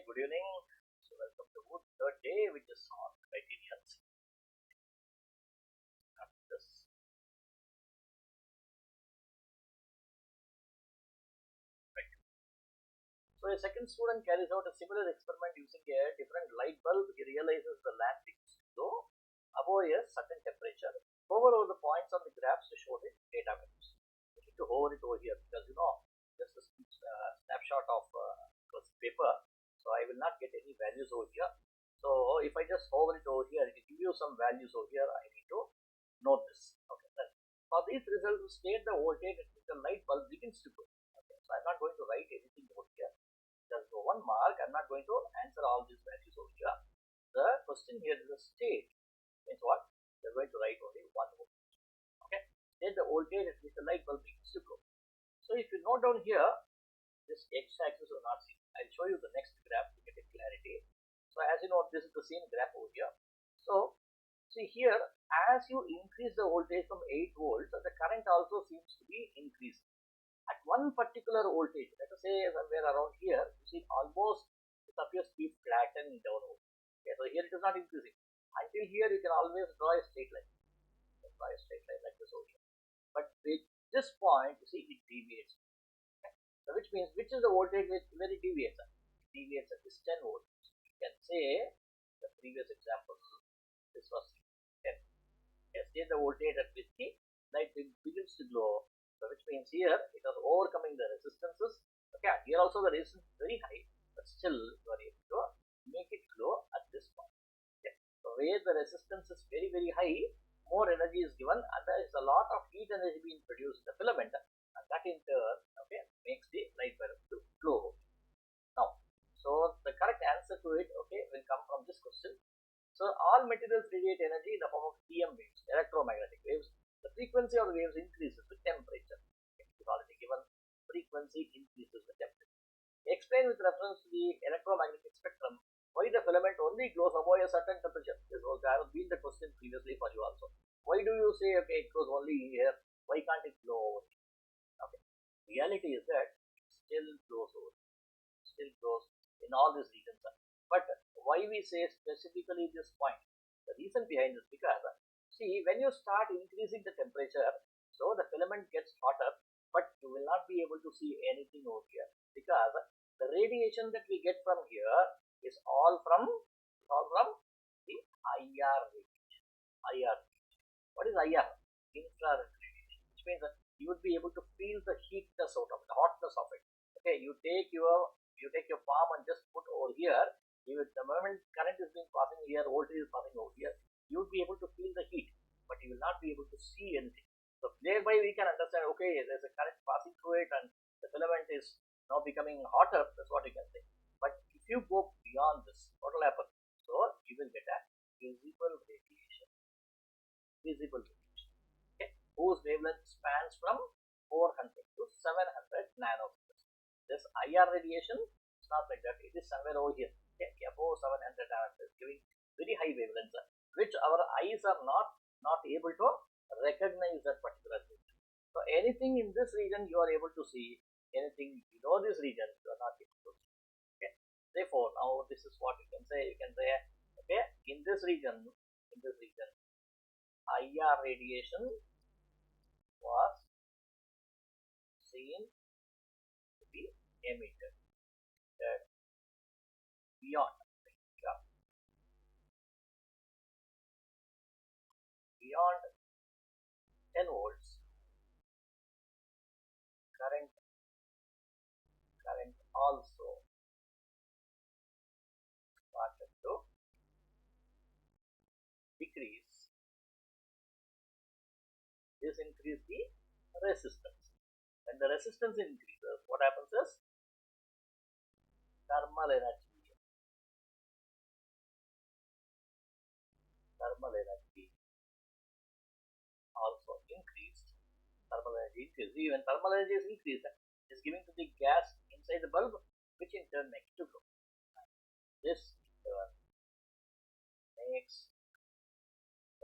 good evening. So welcome to third day, which is on criterions. Right. So a second student carries out a similar experiment using a different light bulb. He realizes the lamp begins to glow above a certain temperature. Hover over the points on the graphs to show the data values. We need to hover it over here because just a snapshot of paper. So I will not get any values over here. So if I just hover it over here, it will give you some values over here. I need to note this. Okay. Then for these results, state the voltage at which the light bulb begins to glow. Okay. So I'm not going to write anything over here. Just go one mark. I'm not going to answer all these values over here. The question here is the state. Means what? We're going to write only one voltage. Okay. State the voltage at which the light bulb begins to glow. So if you note down here, this x-axis will not see. I'll show you the next graph to get a clarity. So as you know, this is the same graph over here. So see here, as you increase the voltage from 8 volts, the current also seems to be increasing. At one particular voltage, let us say somewhere around here, you see almost it appears to be flattened downward. Okay, so here it is not increasing. Until here, you can always draw a straight line. Draw a straight line like this over here. But with this point, you see it deviates. Okay. So which means, which is the voltage where it deviates? It deviates at this 10 volts. You can say the previous example, this was 10. Yes, here the voltage at which the light begins to glow. So which means here it is overcoming the resistances. Okay, here also the resistance is very high, but still you are able to make it glow at this point. Okay. So where the resistance is very high, more energy is given, and there is a lot of heat energy being produced in the filament, and that in turn, okay, makes the light bulb to glow. Now, so the correct answer to it, okay, will come from this question. So all materials radiate energy in the form of EM waves, electromagnetic waves. The frequency of the waves increases with temperature. It is already given. Frequency increases with temperature. Explain with reference to the electromagnetic spectrum why the filament only glows above a certain temperature. This was been the question previously for you also. Why do you say okay it glows only here? Why can't it glow over here? Okay. Reality is that it still glows over here. Still glows in all these regions. But why we say specifically this point? The reason behind this because see, when you start increasing the temperature, so the filament gets hotter, but you will not be able to see anything over here because the radiation that we get from here is all from the IR radiation. IR. What is IR? Infrared radiation, which means that you would be able to feel the heatness out of it, the hotness of it. Okay, you take your palm and just put over here. The moment current is being passing here, voltage is passing over here, you would be able to feel the heat, but you will not be able to see anything. So thereby we can understand, okay, there's a current passing through it and the filament is now becoming hotter. That's what you can say. But if you go beyond this, what will happen? So you will get a visible radiation. Visible radiation. Okay, whose wavelength spans from 400 to 700 nanometers. This IR radiation is not like that. It is somewhere over here. Okay, above 700 nanometers, giving very high wavelengths, which our eyes are not able to recognize that particular region. So anything in this region you are able to see, anything below this region you are not able to see. Okay. Therefore, now this is what you can say. You can say, okay, in this region, IR radiation was seen to be emitted. Beyond 10 volts, current also started to decrease. This increases the resistance. When the resistance increases, what happens is thermal energy also increased. Thermal energy increased. When thermal energy is increased, it is giving to the gas inside the bulb, which in turn makes it to glow. This in turn makes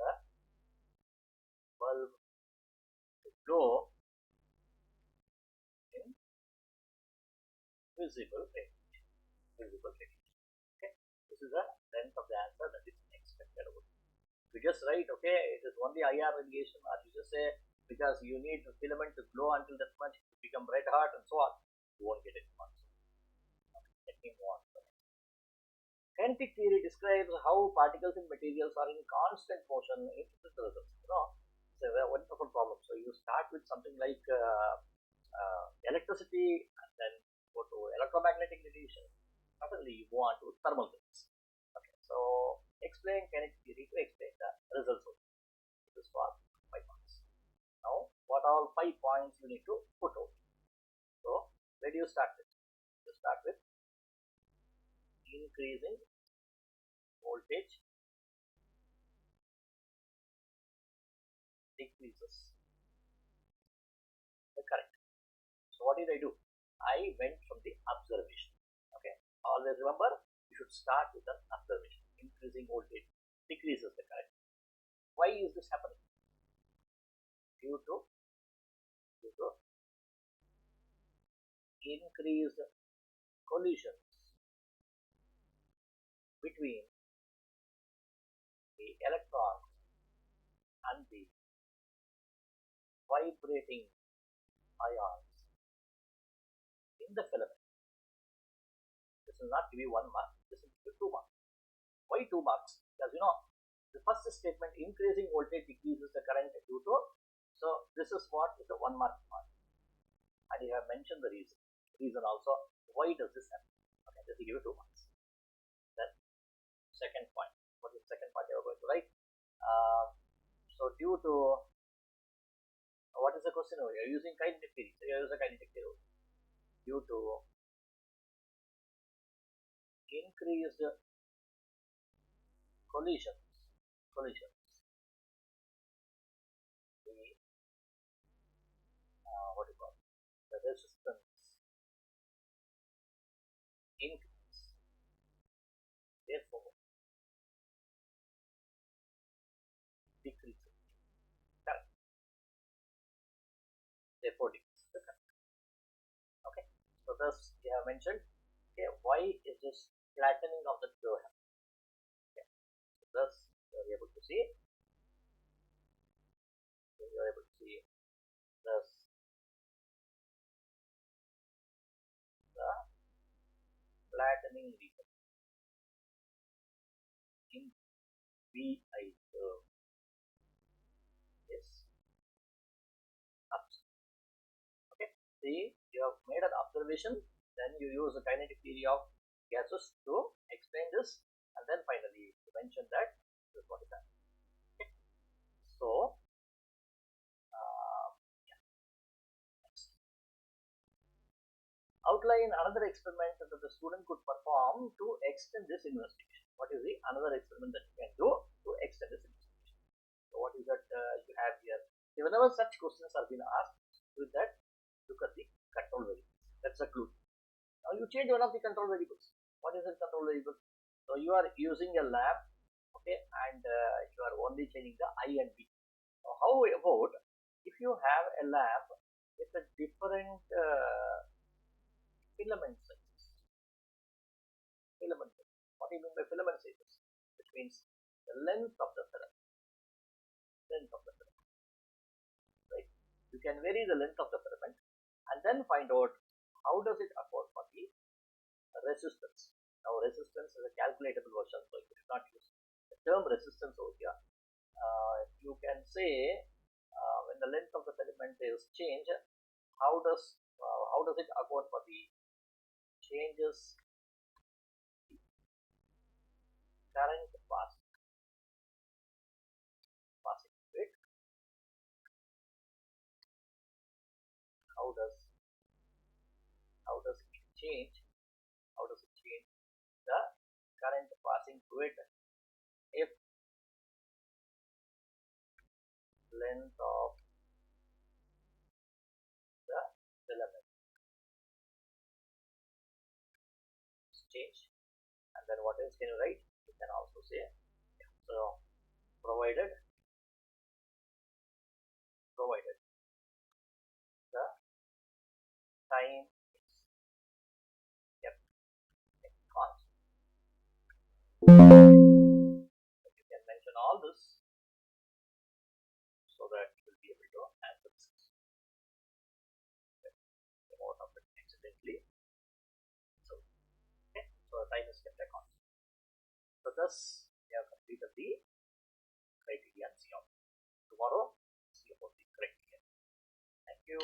the bulb to glow in visible radiation. This is the length of the answer that is expected. You just write, okay, it is only IR radiation, or you just say because you need the filament to glow until that much to become red hot and so on. You won't get any answer. Let me move on. Kinetic theory describes how particles in materials are in constant motion in physical results. It's a wonderful problem. So you start with something like electricity and then go to electromagnetic radiation. Suddenly you go on to thermal things. Okay, so explain kinetic theory to explain the results of this for 5 points. Now, what are all 5 points you need to put out? So, where do you start with? You start with increasing voltage decreases the current. So what did I do? I went from the observation. Okay, always remember you should start with an observation. Increasing voltage decreases the current. Why is this happening? Due to increased collisions between the electrons and the vibrating ions in the filament. This will not give you 1 mark, this will give you 2 marks. Why 2 marks? Because the first statement, increasing voltage decreases the current due to, so this is what is the 1 mark part. And you have mentioned the reason also, why does this happen? Okay, this will give you 2 marks. Then second point, what is the second point you are going to write? So due to, what is the question over here? Using kinetic theory. So here is a kinetic theory. Due to increased collisions, the what do you call it? The resistance increase. Therefore, decreases current. Therefore, decreases the current. Okay. So thus we have mentioned. Okay, why is this flattening of the curve? Okay. So thus you are able to see. Thus the flattening region in VI curve is up. Okay, see, you have made an observation, then you use the kinetic theory of gases to explain this, and then finally you mention that this is what is happening. Okay. So next, outline another experiment that the student could perform to extend this investigation. What is the another experiment that you can do to extend this investigation? So what is that you have here? So whenever such questions are being asked, with that, look at the control variables. That's a clue. Now you change one of the control variables. What is the control variable? So you are using a lamp, okay, and you are only changing the I and B. So how about if you have a lamp with a different filament sizes? Filament sizes. What do you mean by filament sizes? Which means the length of the filament. Right? You can vary the length of the filament and then find out how does it account for the resistance. Now resistance is a calculatable version, so you should not use the term resistance over here. You can say when the length of the filament is changed, how does it account for the changes current passing it? How does it change? How does it change the current passing through it if length of the filament is changed? And then what else can you write? You can also say, so provided the time is kept constant. You can mention all this so that you will be able to answer this. Out of it accidentally. So, okay, so the time is kept account. So thus we have completed the criteria and see on tomorrow. See about the criteria. Thank you.